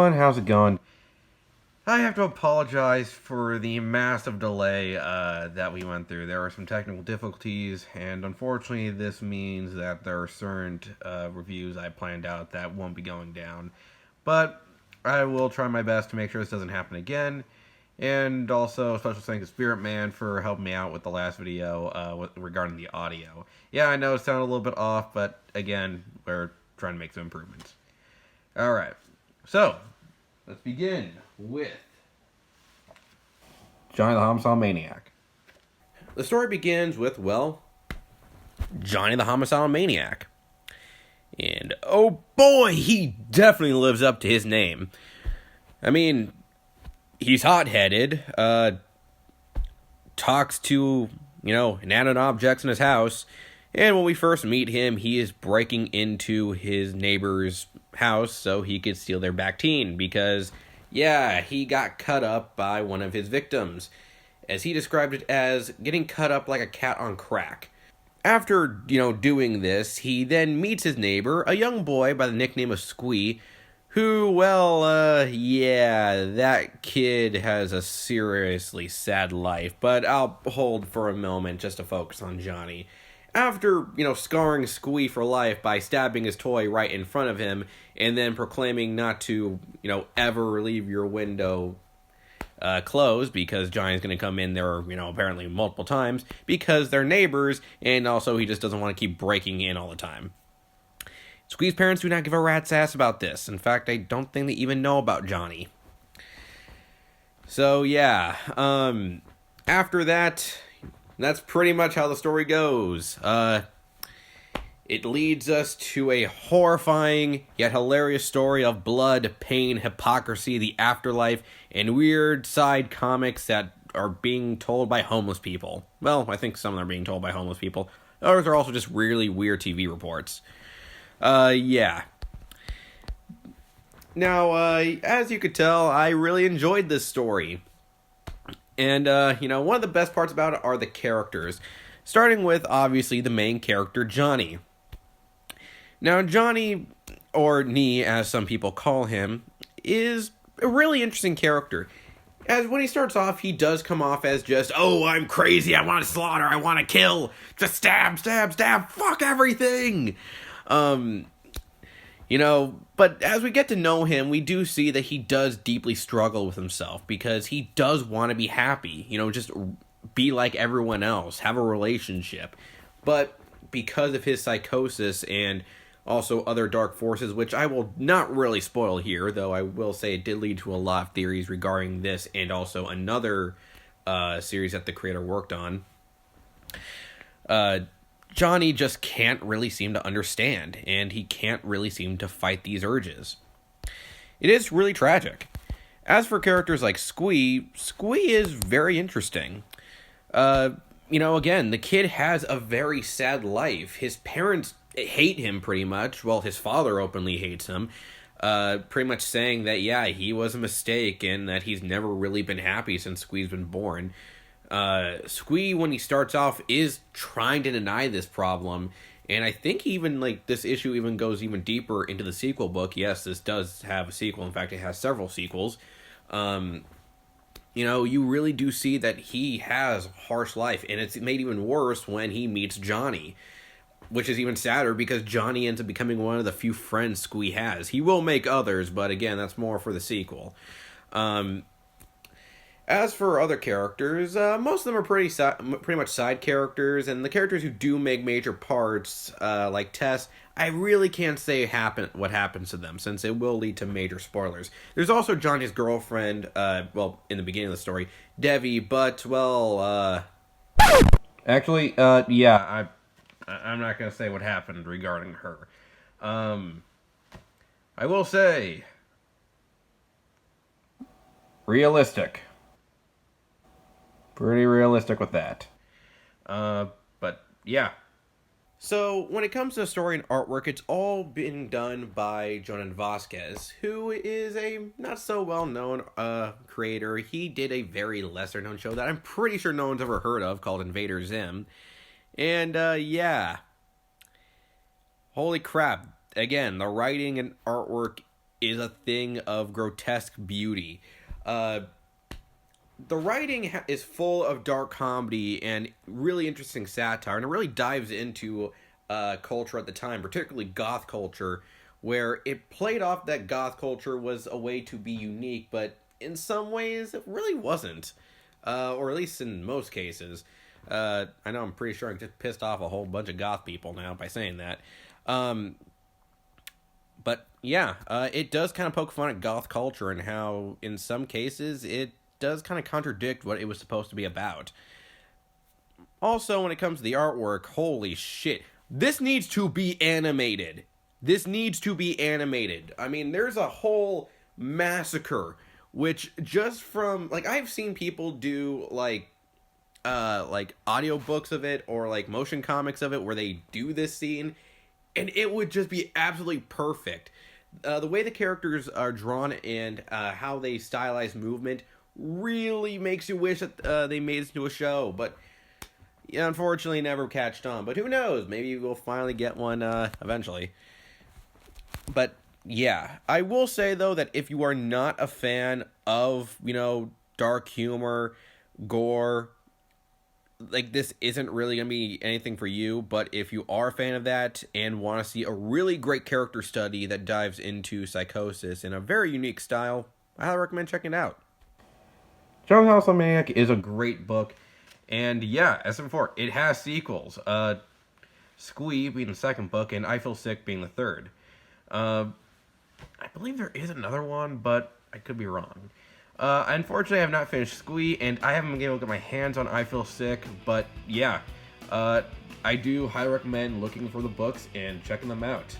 everyone, how's it going? I have to apologize for the massive delay that we went through. There were some technical difficulties, and unfortunately, this means that there are certain reviews I planned out that won't be going down. But I will try my best to make sure this doesn't happen again. And also, special thanks to Spirit Man for helping me out with the last video regarding the audio. Yeah, I know it sounded a little bit off, but again, we're trying to make some improvements. Alright, so let's begin with Johnny the Homicidal Maniac. The story begins with, well, Johnny the Homicidal Maniac. And, oh boy, he definitely lives up to his name. I mean, he's hot-headed, talks to, inanimate objects in his house, and when we first meet him, he is breaking into his neighbor's house so he could steal their Bactine, because, yeah, he got cut up by one of his victims, as he described it as getting cut up like a cat on crack. After, doing this, he then meets his neighbor, a young boy by the nickname of Squee, who, that kid has a seriously sad life, but I'll hold for a moment just to focus on Johnny. After, scarring Squee for life by stabbing his toy right in front of him, and then proclaiming not to, ever leave your window closed, because Johnny's going to come in there, apparently multiple times, because they're neighbors, and also he just doesn't want to keep breaking in all the time. Squee's parents do not give a rat's ass about this. In fact, I don't think they even know about Johnny. So, yeah. After that, that's pretty much how the story goes. It leads us to a horrifying yet hilarious story of blood, pain, hypocrisy, the afterlife, and weird side comics that are being told by homeless people. Well, I think some of them are being told by homeless people. Others are also just really weird TV reports. Yeah. Now, as you could tell, I really enjoyed this story. And, one of the best parts about it are the characters. Starting with, obviously, the main character, Johnny. Now, Johnny, or Nee, as some people call him, is a really interesting character. As when he starts off, he does come off as just, oh, I'm crazy, I want to slaughter, I want to kill, just stab, stab, stab, fuck everything! But as we get to know him, we do see that he does deeply struggle with himself, because he does want to be happy, just be like everyone else, have a relationship. But because of his psychosis and also other dark forces, which I will not really spoil here, though I will say it did lead to a lot of theories regarding this and also another series that the creator worked on, Johnny just can't really seem to understand, and he can't really seem to fight these urges. It is really tragic. As for characters like Squee is very interesting. Again, the kid has a very sad life. His parents hate him pretty much. Well, his father openly hates him. Pretty much saying that, yeah, he was a mistake and that he's never really been happy since Squee's been born. Squee, when he starts off, is trying to deny this problem, and I think even, this issue even goes even deeper into the sequel book. Yes, this does have a sequel. In fact, it has several sequels. You really do see that he has a harsh life, and it's made even worse when he meets Johnny, which is even sadder because Johnny ends up becoming one of the few friends Squee has. He will make others, but again, that's more for the sequel. As for other characters, most of them are pretty much side characters, and the characters who do make major parts, like Tess, I really can't say what happens to them, since it will lead to major spoilers. There's also Johnny's girlfriend, in the beginning of the story, Devi, but, Actually, I'm not going to say what happened regarding her. I will say, realistic. Pretty realistic with that. But, yeah. So, when it comes to story and artwork, it's all been done by Jonan Vasquez, who is a not-so-well-known creator. He did a very lesser-known show that I'm pretty sure no one's ever heard of, called Invader Zim. And, yeah. Holy crap. Again, the writing and artwork is a thing of grotesque beauty. The writing is full of dark comedy and really interesting satire, and it really dives into culture at the time, particularly goth culture, where it played off that goth culture was a way to be unique, but in some ways it really wasn't, or at least in most cases. I know I'm pretty sure I just pissed off a whole bunch of goth people now by saying that. But yeah, it does kind of poke fun at goth culture and how, in some cases, it does kind of contradict what it was supposed to be about. Also, when it comes to the artwork, holy shit, this needs to be animated. This needs to be animated. I mean, there's a whole massacre, which just from, like, I've seen people do, like audiobooks of it or, like, motion comics of it where they do this scene, and it would just be absolutely perfect. The way the characters are drawn and how they stylize movement really makes you wish that they made this into a show, but yeah, unfortunately never catched on. But who knows? Maybe we'll finally get one eventually. But yeah, I will say though that if you are not a fan of, dark humor, gore, like, this isn't really gonna be anything for you. But if you are a fan of that and want to see a really great character study that dives into psychosis in a very unique style, I highly recommend checking it out. John's House on Maniac is a great book, and yeah, as before, it has sequels. Squee being the second book, and I Feel Sick being the third. I believe there is another one, but I could be wrong. Unfortunately, I have not finished Squee, and I haven't been able to get my hands on I Feel Sick, but yeah, I do highly recommend looking for the books and checking them out.